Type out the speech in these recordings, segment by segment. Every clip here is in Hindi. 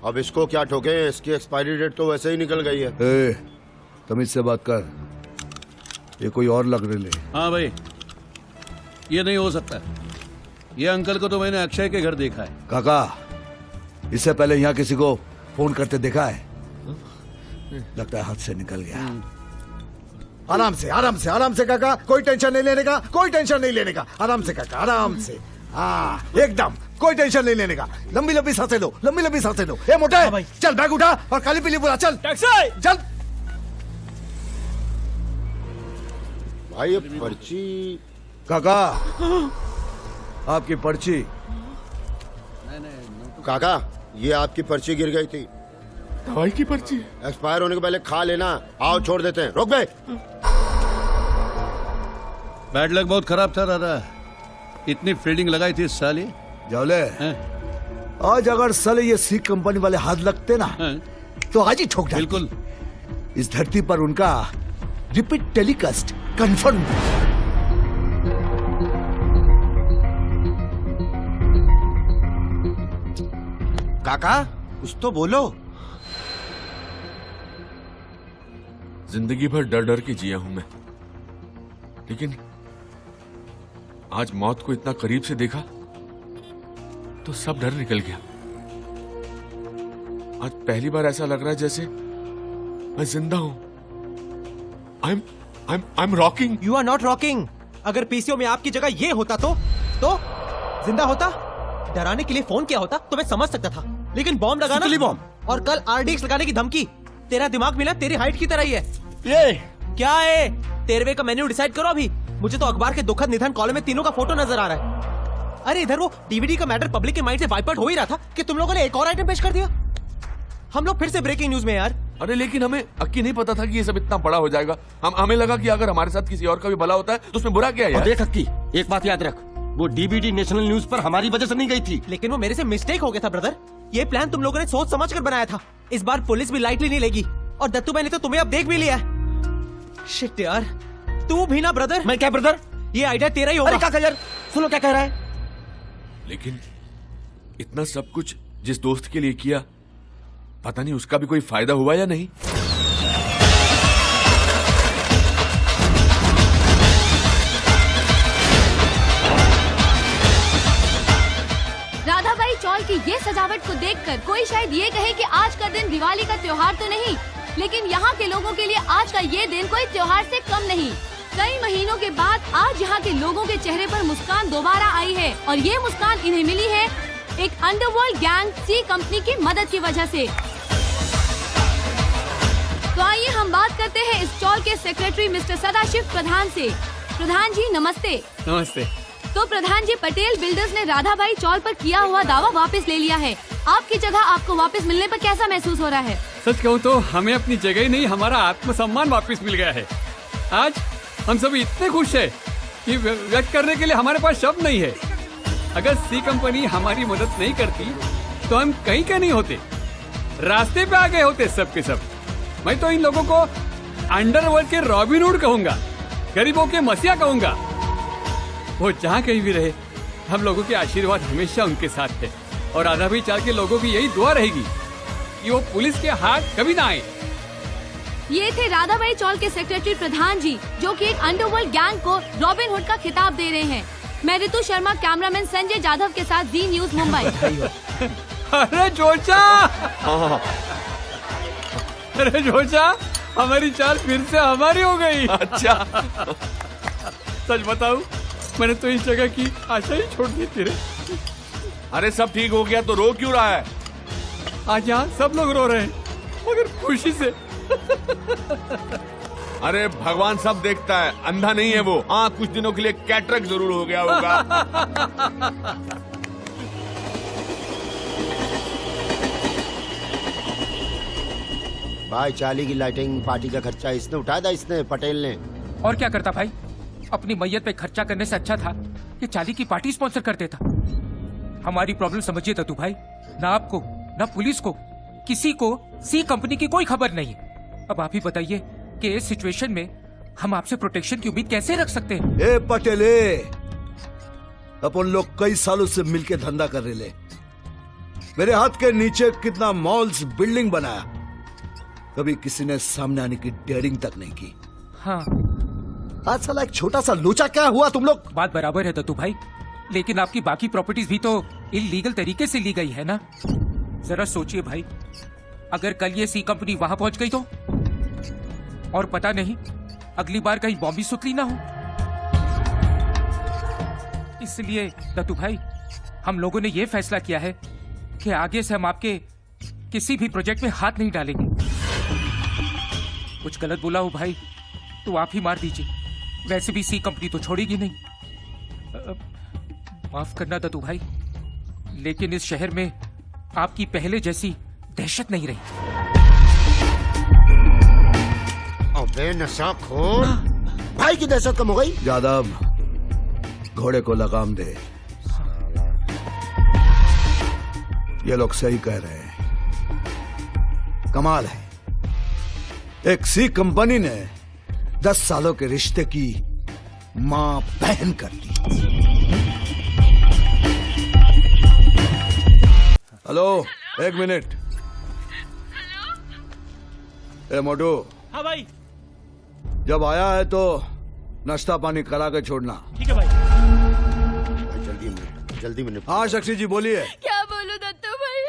अब इसको क्या ठोके, इसकी एक्सपायरी डेट तो वैसे ही निकल गई है। ए, तमीज से बात कर, ये कोई और लग रही है। हाँ भाई, ये नहीं हो सकता। ये अंकल को तो मैंने अक्षय के घर देखा है। काका, इससे पहले यहाँ किसी को फोन करते देखा है? लगता है हाथ से निकल गया। आराम से आराम से आराम से काका, कोई टेंशन नहीं लेने का, कोई टेंशन नहीं लेने का। आराम से काका, आराम से। हाँ एकदम, कोई टेंशन नहीं लेने का। लंबी लंबी सांसें लो, लंबी लंबी सांसें लो। ए मोटा है, चल बैग उठा और काली पीली बुला, चल टैक्सी चल। भाई ये पर्ची। काका, आपकी पर्ची। काका, ये आपकी पर्ची गिर गई थी। दवाई की पर्ची। एक्सपायर होने के पहले खा लेना। आओ छोड़ देते हैं। रोक गए। बैड लक बहुत खराब था दादा। इतनी फील्डिंग लगाई थी इस साल ही। जावले, आज अगर साले ये सी कंपनी वाले हाथ लगते ना तो आज ही ठोक डालते। बिल्कुल। इस धरती पर उनका रिपीट टेलीकास्ट कंफर्म। काका कुछ तो बोलो। जिंदगी भर डर डर के जिया हूं मैं, लेकिन आज मौत को इतना करीब से देखा तो सब डर निकल गया। आज पहली बार ऐसा लग रहा है जैसे मैं जिंदा हूं। I am rocking. You are not rocking. अगर पीसीओ में आपकी जगह ये होता तो जिंदा होता। डराने के लिए फोन किया होता तो मैं समझ सकता था, लेकिन बॉम्ब लगाना बॉम्ब और कल आरडीएक्स लगाने की धमकी। तेरा दिमाग मिला तेरी हाइट की तरह ही है। ये क्या है? 13वें का मेन्यू डिसाइड करो अभी। मुझे तो अखबार के दुखद निधन कॉलम में तीनों का फोटो नजर आ रहा है। अरे इधर वो डीवीडी का मैटर पब्लिक के माइंड से वाइप आउट हो ही रहा था कि तुम लोगों ने एक और आइटम पेश कर दिया। हम लोग फिर से ब्रेकिंग न्यूज में यार। अरे लेकिन हमें अक्की नहीं पता था कि ये सब इतना बड़ा हो जाएगा। हमें लगा कि अगर हमारे साथ किसी और का भी भला होता है तो उसमें बुरा क्या है यार? देख अक्की, एक बात याद रख, वो डीवीडी नेशनल न्यूज पर हमारी वजह से नहीं गई थी। लेकिन वो मेरे से मिस्टेक हो गया था ब्रदर। ये प्लान तुम लोगों ने सोच समझ कर बनाया था। इस बार पुलिस भी लाइटली नहीं लेगी, और दत्तू भाई ने तो तुम्हें अब देख भी लिया है। शिट यार, तू भी ना ब्रदर। मैं क्या ब्रदर? ये आइडिया तेरा ही होगा। अरे काका यार, सुनो क्या कह रहा है। लेकिन इतना सब कुछ जिस दोस्त के लिए किया, पता नहीं उसका भी कोई फायदा हुआ या नहीं। राधाबाई चौल की ये सजावट को देखकर कोई शायद ये कहे कि आज का दिन दिवाली का त्योहार तो नहीं, लेकिन यहाँ के लोगों के लिए आज का ये दिन कोई त्योहार से कम नहीं। कई महीनों के बाद आज यहाँ के लोगों के चेहरे पर मुस्कान दोबारा आई है, और ये मुस्कान इन्हें मिली है एक अंडरवर्ल्ड गैंग सी कंपनी की मदद की वजह से। तो आइए हम बात करते हैं इस चौल के सेक्रेटरी मिस्टर सदाशिव प्रधान से। प्रधान जी नमस्ते। नमस्ते। तो प्रधान जी, पटेल बिल्डर्स ने राधाबाई चौल पर किया हुआ दावा वापस ले लिया है। आपकी जगह आपको वापस मिलने पर कैसा महसूस हो रहा है? सच कहूँ तो हमें अपनी जगह ही नहीं, हमारा आत्मसम्मान वापस मिल गया है। आज हम सभी इतने खुश हैं कि व्यक्त करने के लिए हमारे पास शब्द नहीं है। अगर सी कंपनी हमारी मदद नहीं करती तो हम कहीं का नहीं होते, रास्ते पे आ गए होते सब के सब। मैं तो इन लोगों को अंडरवर्ल्ड के रॉबिनहुड कहूंगा, गरीबों के मसीहा कहूंगा। वो जहाँ कहीं भी रहे, हम लोगों के आशीर्वाद हमेशा उनके साथ है, और राधाबाई चौल के लोगों की यही दुआ रहेगी कि वो पुलिस के हाथ कभी ना आए। ये थे राधाबाई चौल के सेक्रेटरी प्रधान जी, जो कि एक अंडरवर्ल्ड गैंग को रॉबिनहुड का खिताब दे रहे हैं। मैं ऋतु शर्मा, कैमरामैन संजय जाधव के साथ जी न्यूज मुंबई। अरे जोचा, अरे जोचा, हमारी चाल फिर से हमारी हो गई। अच्छा। सच बताऊं, मैंने तो इस जगह की आशा ही छोड़ दी थी रे। अरे सब ठीक हो गया तो रो क्यों रहा है? आज यहाँ सब लोग रो रहे हैं, मगर खुशी से। अरे भगवान सब देखता है, अंधा नहीं है वो। हाँ, कुछ दिनों के लिए कैटरेक्ट जरूर हो गया होगा। भाई चाली की लाइटिंग पार्टी का खर्चा इसने उठाया था, इसने पटेल ने। और क्या करता भाई, अपनी मैयत पे खर्चा करने से अच्छा था कि चाली की पार्टी स्पॉन्सर कर देता। हमारी प्रॉब्लम समझिए दत्तू भाई, ना आपको ना पुलिस को, किसी को सी कंपनी की कोई खबर नहीं। अब आप ही बताइए कि इस सिचुएशन में हम आपसे प्रोटेक्शन की उम्मीद कैसे रख सकते हैं? ए पटेले, अपन लोग कई सालों से मिलके धंधा कर रहे ले। मेरे हाथ के नीचे कितना मॉल्स बिल्डिंग बनाया, कभी किसी ने सामने आने की डेयरिंग तक नहीं की। हाँ, आज साला एक छोटा सा लोचा क्या हुआ तुम लोग? बात बराबर है दत्तू भाई, लेकिन आपकी बाकी प्रॉपर्टीज भी तो इलीगल तरीके से ली गई है ना। जरा सोचिए भाई, अगर कल ये सी कंपनी वहां पहुंच गई तो, और पता नहीं अगली बार कहीं बॉम्बी सुतली ना हो। इसलिए दत्तू भाई, हम लोगों ने ये फैसला किया है कि आगे से हम आपके किसी भी प्रोजेक्ट में हाथ नहीं डालेंगे। कुछ गलत बोला हो भाई तो आप ही मार दीजिए, वैसे भी सी कंपनी तो छोड़ेगी नहीं। माफ करना दत्तू भाई, लेकिन इस शहर में आपकी पहले जैसी दहशत नहीं रही। अबे नशाखोर, भाई की दहशत कम हो गई। यादव, घोड़े को लगाम दे। ये लोग सही कह रहे हैं, कमाल है। एक सी कंपनी ने 10 सालों के रिश्ते की मां बहन कर दी। हेलो, एक मिनट। ए मोटू। हाँ भाई। जब आया है तो नाश्ता पानी करा के छोड़ना। ठीक है भाई। जल्दी में हाँ साक्षी जी बोलिए। क्या बोलूं दत्तू भाई,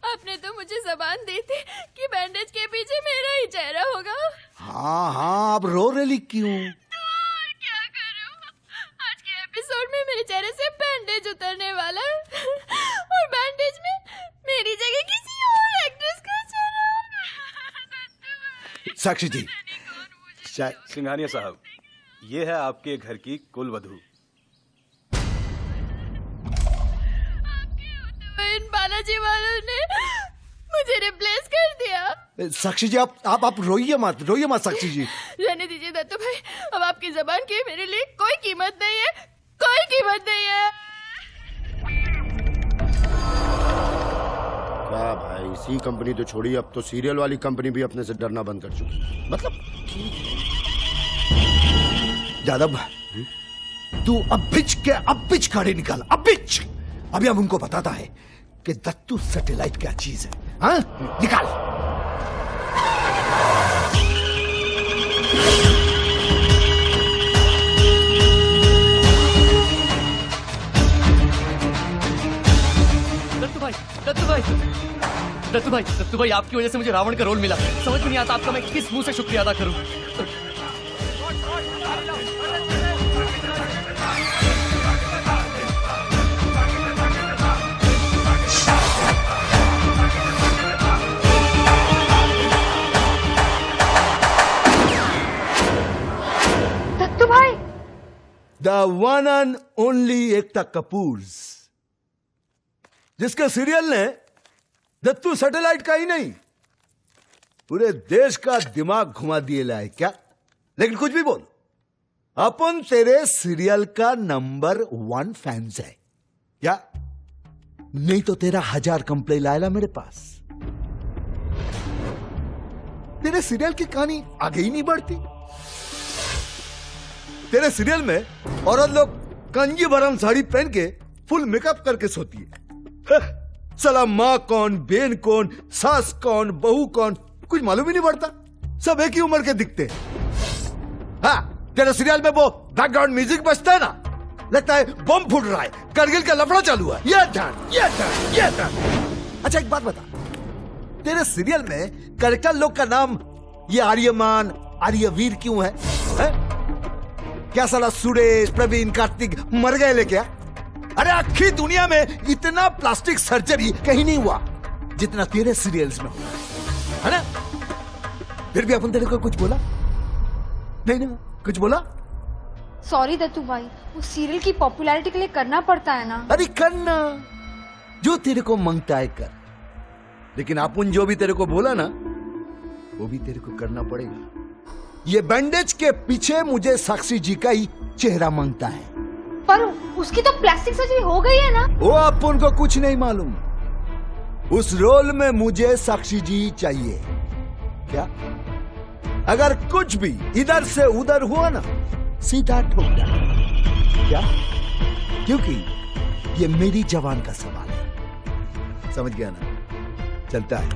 आपने तो मुझे जबान दी थी कि बैंडेज के पीछे मेरा ही चेहरा होगा। हाँ हाँ, अब रो रही क्यों? और क्या करूं, आज के एपिसोड में मेरे चेहरे से बैंडेज उतरने वाला है और बैंडेज में मेरी जगह किसी और एक्ट्रेस का चेहरा होगा। साक्षी जी, सिंघानिया साहब, ये है आपके घर की कुल वधू। इन बालाजी वालों ने मुझे रिप्लेस कर दिया। साक्षी जी आप रोइए मत साक्षी जी। रहने दीजिए दत्तू भाई, अब आपकी जबान की मेरे लिए कोई कीमत नहीं है, कोई कीमत नहीं है। क्या भाई, सी कंपनी तो छोड़ी, अब तो सीरियल वाली कंपनी भी अपने से डरना बंद कर चुकी। मतलब यादव, तू अब बिच गाड़ी निकाल, अब बिच। अभी हम उनको बताता है कि दत्तू सैटेलाइट क्या चीज है। हाँ, निकाल। दत्तू भाई, आपकी वजह से मुझे रावण का रोल मिला। समझ में नहीं आता आपका मैं किस मुंह से शुक्रिया अदा करूं। दत्तू भाई, the one and only Ekta Kapoor, जिसके सीरियल ने दत्तू सैटेलाइट का ही नहीं पूरे देश का दिमाग घुमा दिए लाए क्या। लेकिन कुछ भी बोल, अपन तेरे सीरियल का नंबर 1 फैंस है क्या? नहीं तो तेरा 1000 कंप्लेन लाएला मेरे पास। तेरे सीरियल की कहानी आगे ही नहीं बढ़ती। तेरे सीरियल में औरत लोग कंजी भरम साड़ी पहन के फुल मेकअप करके सोती है। साला माँ कौन, बहन कौन, सास कौन, बहू कौन, कुछ मालूम ही नहीं पड़ता। सब एक ही उम्र के दिखते हैं। हाँ, तेरे सीरियल में वो बैकग्राउंड म्यूजिक बजता है ना, लगता है बम फूट रहा है, करगिल का लफड़ा चालू है। ये टर्न। अच्छा एक बात बता, तेरे सीरियल में कैरेक्टर लोग का नाम ये आर्यमान, आर्यवीर क्यों है? क्या साला सुरेश, प्रवीण, कार्तिक मर गए ले क्या? अरे आखिरी दुनिया में इतना प्लास्टिक सर्जरी कहीं नहीं हुआ जितना तेरे सीरियल्स में हुआ है ना। फिर भी अपन तेरे को कुछ बोला नहीं ना, कुछ बोला? सॉरी दत्तू भाई, वो सीरियल की पॉपुलैरिटी के लिए करना पड़ता है ना। अरे करना, जो तेरे को मांगता है कर, लेकिन अपन जो भी तेरे को बोला ना वो भी तेरे को करना पड़ेगा। ये बैंडेज के पीछे मुझे साक्षी जी का ही चेहरा मांगता है। पर उसकी तो प्लास्टिक सर्जरी हो गई है ना। वो अपन को कुछ नहीं मालूम। उस रोल में मुझे साक्षी जी चाहिए क्या? अगर कुछ भी इधर से उधर हुआ ना, सीधा ठोक क्या? क्योंकि ये मेरी जवान का सवाल है। समझ गया ना? चलता है।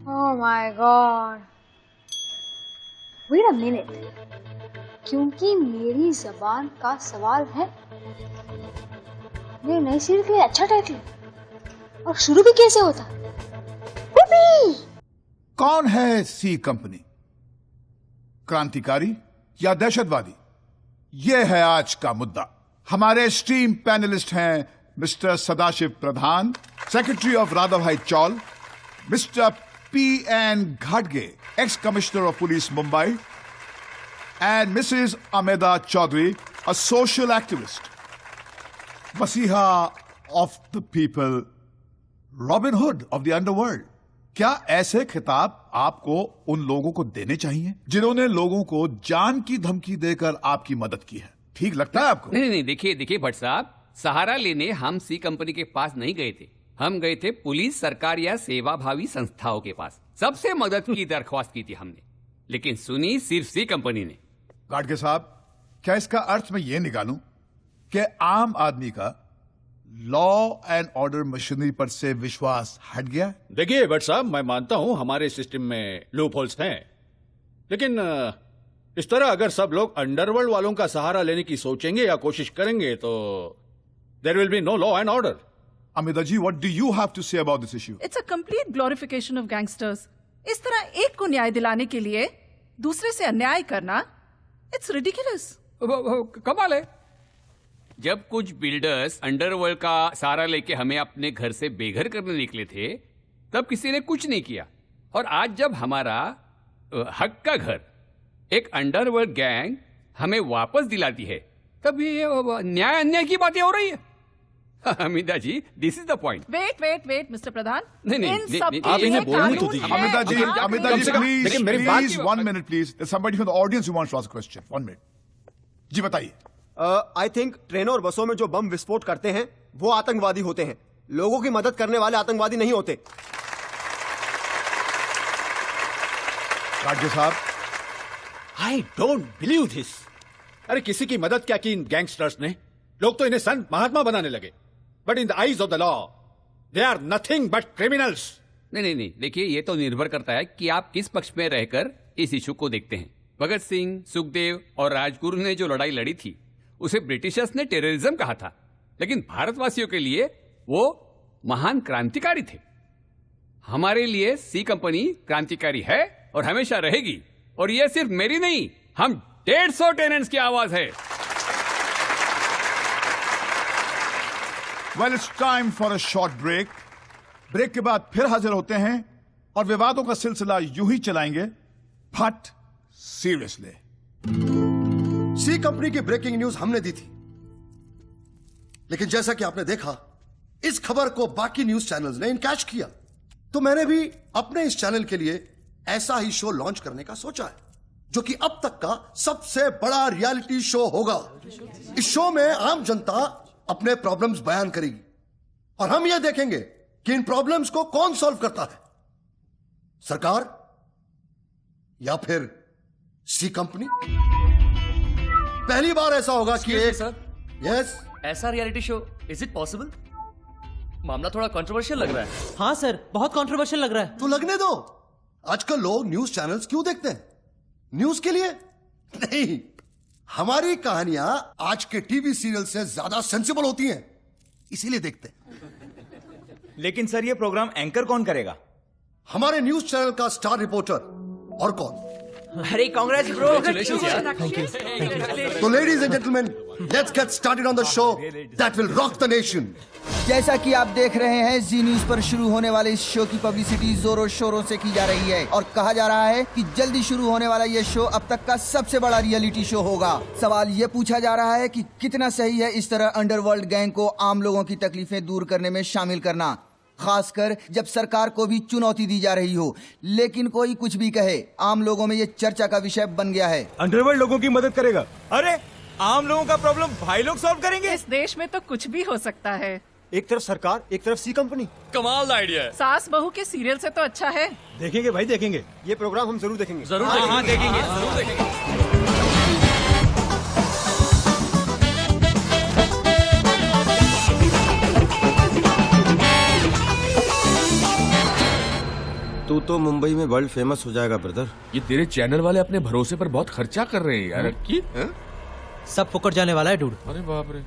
Oh my God. Wait a minute. क्योंकि मेरी जबान का सवाल है। ये नई सीरीज के लिए अच्छा टाइटल है। और शुरू भी कैसे होता? कौन है सी कंपनी? क्रांतिकारी या दहशतवादी? ये है आज का मुद्दा। हमारे स्ट्रीम पैनलिस्ट हैं mister Sadashiv Pradhan, secretary of Radha भाई चौल, mister P.N. Ghadge, ex-commissioner of police Mumbai, and Mrs. Ameda Chaudhary, a social activist. Masiha of the people, Robin Hood of the underworld. क्या ऐसे खिताब आपको उन लोगों को देने चाहिए जिन्होंने लोगों को जान की धमकी देकर आपकी मदद की है? ठीक लगता है आपको? नहीं, देखिए भट्ट साहब, सहारा लेने हम सी कंपनी के पास नहीं गए थे। हम गए थे पुलिस, सरकार या सेवाभावी संस्थाओं के पास। सबसे मदद की दरख्वास्त की थी हमने, लेकिन सुनी सिर्फ सी कंपनी ने। गाडगे साहब, क्या इसका अर्थ मैं ये निकालूं कि आम आदमी का लॉ एंड ऑर्डर मशीनरी पर से विश्वास हट गया? देखिए भट्ट साहब, मैं मानता हूं हमारे सिस्टम में लूप होल्स हैं, लेकिन इस तरह अगर सब लोग अंडरवर्ल्ड वालों का सहारा लेने की सोचेंगे या कोशिश करेंगे तो there will be no law and order. Amida ji, what do you have to say about this issue? It's a complete glorification of gangsters. इस तरह एक को न्याय दिलाने के लिए दूसरे से अन्याय करना, it's ridiculous. कमाल है। जब कुछ बिल्डर्स अंडरवर्ल्ड का सहारा लेके हमें अपने घर से बेघर करने निकले थे, तब किसी ने कुछ नहीं किया। और आज जब हमारा हक का घर एक अंडरवर्ल्ड गैंग हमें वापस दिलाती है, तब ये न्याय अन्याय की बातें हो रही है। Amita ji, this is the point. Wait mister Pradhan, नहीं, आप इन्हें बोलने तो दीजिए। Amita ji, please 1 minute please. Somebody from the audience who wants to ask a question. 1 minute. जी बताइए। आई थिंक ट्रेनों और बसों में जो बम विस्फोट करते हैं वो आतंकवादी होते हैं। लोगों की मदद करने वाले आतंकवादी नहीं होते। गाडगे साहब, आई डोंट बिलीव दिस। अरे किसी की मदद क्या की इन गैंगस्टर्स ने? लोग तो इन्हें संत महात्मा बनाने लगे, but in the eyes of the law they are nothing but criminals. नहीं, देखिए ये तो निर्भर करता है कि आप किस पक्ष में रहकर इस इशू को देखते हैं। भगत सिंह, सुखदेव और राजगुरु ने जो लड़ाई लड़ी थी उसे ब्रिटिशर्स ने टेररिज्म कहा था, लेकिन भारतवासियों के लिए वो महान क्रांतिकारी थे। हमारे लिए सी कंपनी क्रांतिकारी है और हमेशा रहेगी। और ये सिर्फ मेरी नहीं, हम 150 टेनेंट्स की आवाज है। Well, it's time for a short break. Break के बाद फिर हाजिर होते हैं और विवादों का सिलसिला यूं ही चलाएंगे, बट सीरियसली। सी कंपनी की ब्रेकिंग न्यूज हमने दी थी, लेकिन जैसा कि आपने देखा इस खबर को बाकी न्यूज चैनल्स ने इनकैश किया, तो मैंने भी अपने इस चैनल के लिए ऐसा ही शो लॉन्च करने का सोचा है, जो कि अब तक का सबसे बड़ा रियलिटी शो होगा। इस शो में आम जनता अपने प्रॉब्लम्स बयान करेगी और हम यह देखेंगे कि इन प्रॉब्लम्स को कौन सॉल्व करता है, सरकार या फिर सी कंपनी। पहली बार ऐसा होगा कि यस, ऐसा reality show, is it possible? मामला थोड़ा कंट्रोवर्शियल लग रहा है। हाँ सर, बहुत कंट्रोवर्शियल लग रहा है। तो लगने दो। आजकल लोग न्यूज चैनल्स क्यों देखते हैं? न्यूज के लिए नहीं। हमारी कहानियां आज के टीवी सीरियल से ज्यादा सेंसिबल होती हैं, इसीलिए देखते हैं। लेकिन सर, ये प्रोग्राम एंकर कौन करेगा? हमारे न्यूज चैनल का स्टार रिपोर्टर। और कौन? अरे कांग्रेस ब्रो, तो ladies and gentleman, let's get started on the show that will rock the nation. जैसा कि आप देख रहे हैं, जी न्यूज पर शुरू होने वाले इस शो की पब्लिसिटी जोरों शोरों से की जा रही है और कहा जा रहा है कि जल्दी शुरू होने वाला ये शो अब तक का सबसे बड़ा रियलिटी शो होगा। सवाल ये पूछा जा रहा है कि कितना सही है इस तरह अंडरवर्ल्ड गैंग को आम लोगों की तकलीफें दूर करने में शामिल करना, खासकर जब सरकार को भी चुनौती दी जा रही हो। लेकिन कोई कुछ भी कहे, आम लोगों में ये चर्चा का विषय बन गया है। अंडरवर्ल्ड लोगों की मदद करेगा? अरे आम लोगों का प्रॉब्लम भाई लोग सॉल्व करेंगे। इस देश में तो कुछ भी हो सकता है। एक तरफ सरकार, एक तरफ सी कंपनी। कमाल आइडिया है। सास बहू के सीरियल से तो अच्छा है। देखेंगे भाई, देखेंगे। ये प्रोग्राम हम जरूर देखेंगे। जरूर देखेंगे। तो मुंबई में वर्ल्ड फेमस हो जाएगा ब्रदर। ये तेरे चैनल वाले अपने भरोसे पर बहुत खर्चा कर रहे हैं यार। की सब फुकट जाने वाला है डूड। अरे बाप रे।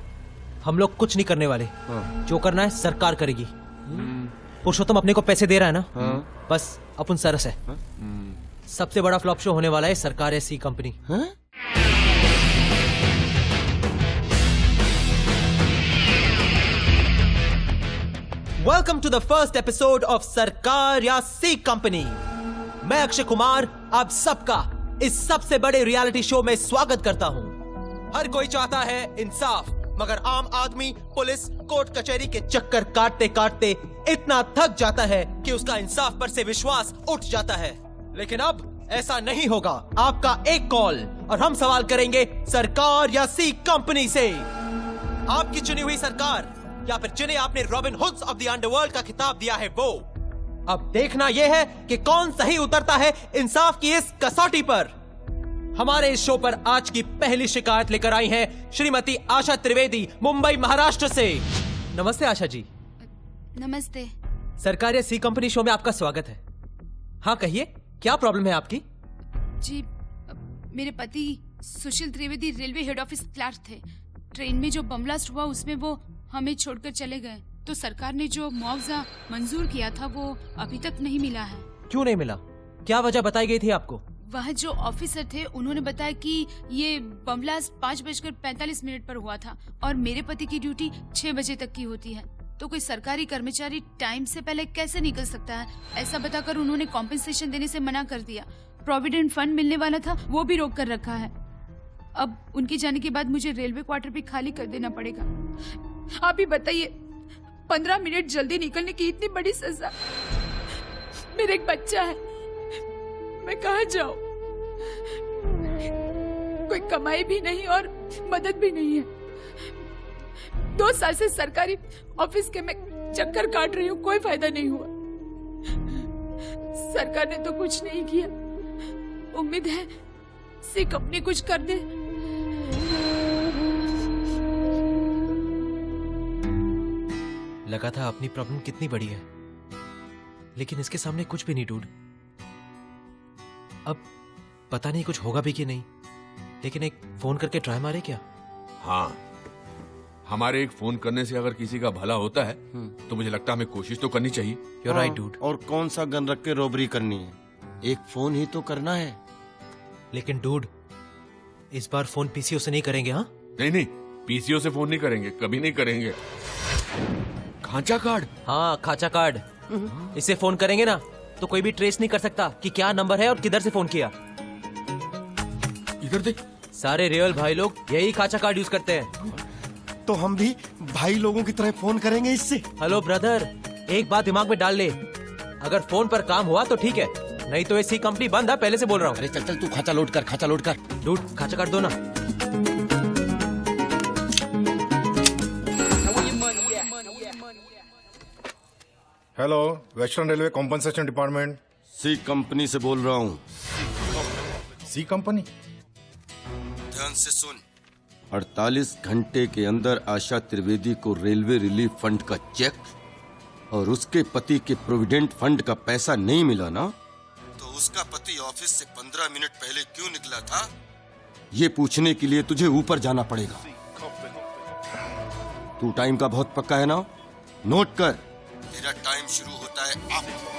हम लोग कुछ नहीं करने वाले। जो करना है सरकार करेगी। पुरुषोत्तम अपने को पैसे दे रहा है ना, बस अपन सरस है। सबसे बड़ा फ्लॉप शो होने वाला है सरकार है C company. Welcome to the first episode of सरकार या सी कंपनी। मैं अक्षय कुमार आप सबका इस सबसे बड़े रियलिटी शो में स्वागत करता हूं। हर कोई चाहता है इंसाफ, मगर आम आदमी पुलिस कोर्ट कचहरी के चक्कर काटते काटते इतना थक जाता है कि उसका इंसाफ पर से विश्वास उठ जाता है। लेकिन अब ऐसा नहीं होगा। आपका एक कॉल और हम सवाल करेंगे सरकार या सी कंपनी से। आपकी चुनी हुई सरकार या फिर जिन्हें आपने robin hoods of the underworld का खिताब दिया है वो। अब देखना यह है कि कौन सही उतरता है इंसाफ की इस कसौटी पर। हमारे इस शो पर आज की पहली शिकायत लेकर आई हैं श्रीमती आशा त्रिवेदी, मुंबई महाराष्ट्र से। नमस्ते आशा जी। नमस्ते। सरकार या सी कंपनी शो में आपका स्वागत है। हाँ कहिए, क्या प्रॉब्लम है आपकी? जी, मेरे पति Sushil Trivedi railway head office clerk थे। ट्रेन में जो बम ब्लास्ट हुआ उसमें वो हमें छोड़कर चले गए, तो सरकार ने जो मुआवजा मंजूर किया था वो अभी तक नहीं मिला है। क्यों नहीं मिला? क्या वजह बताई गई थी आपको? वह जो ऑफिसर थे उन्होंने बताया कि ये बम ब्लास्ट 5:45 पर हुआ था और मेरे पति की ड्यूटी 6 बजे तक की होती है, तो कोई सरकारी कर्मचारी टाइम से पहले कैसे निकल सकता है? ऐसा बताकर उन्होंने कॉम्पेंसेशन देने से मना कर दिया। प्रोविडेंट फंड मिलने वाला था वो भी रोक कर रखा है। अब उनके जाने के बाद मुझे रेलवे क्वार्टर भी खाली कर देना पड़ेगा। आप ही बताइए, 15 मिनट जल्दी निकलने की इतनी बड़ी सजा। मेरा एक बच्चा है, मैं कहाँ जाऊं? कोई कमाई भी नहीं और मदद भी नहीं है। 2 साल से सरकारी ऑफिस के मैं चक्कर काट रही हूँ, कोई फायदा नहीं हुआ। सरकार ने तो कुछ नहीं किया। उम्मीद है सी कंपनी कुछ कर दे। लगा था अपनी प्रॉब्लम कितनी बड़ी है, लेकिन इसके सामने कुछ भी नहीं डूड। अब पता नहीं कुछ होगा भी कि नहीं, लेकिन एक फोन करके ट्राई मारे क्या? हाँ, हमारे एक फोन करने से अगर किसी का भला होता है तो मुझे लगता है हमें कोशिश तो करनी चाहिए। You're right, dude. और कौन सा गन रख के रॉबरी करनी है? एक फोन ही तो करना है। लेकिन डूड, इस बार फोन पीसीओ से नहीं करेंगे। हाँ नहीं, पीसीओ से फोन नहीं करेंगे, कभी नहीं करेंगे। खांचा कार्ड? हाँ, खांचा कार्ड। इसे फोन करेंगे ना तो कोई भी ट्रेस नहीं कर सकता कि क्या नंबर है और किधर से फोन किया। इधर देख, सारे रियल भाई लोग यही खांचा कार्ड यूज करते हैं। तो हम भी भाई लोगों की तरह फोन करेंगे इससे। हेलो ब्रदर, एक बात दिमाग में डाल ले, अगर फोन पर काम हुआ तो ठीक है, नहीं तो ऐसी कंपनी बंद है, पहले से बोल रहा हूँ। अरे चल चल, तू खांचा लोड कर, खांचा लोड कर। डूड, खांचा कार्ड दो ना। Hello, western railway compensation department. C company से बोल रहा हूँ। C company? ध्यान से सुन। 48 घंटे के अंदर आशा त्रिवेदी को रेलवे रिलीफ फंड का चेक और उसके पति के प्रोविडेंट फंड का पैसा नहीं मिला ना, तो उसका पति ऑफिस से 15 मिनट पहले क्यों निकला था, ये पूछने के लिए तुझे ऊपर जाना पड़ेगा। तू टाइम का बहुत पक्का है ना? नोट कर, तेरा टाइम शुरू होता है अब।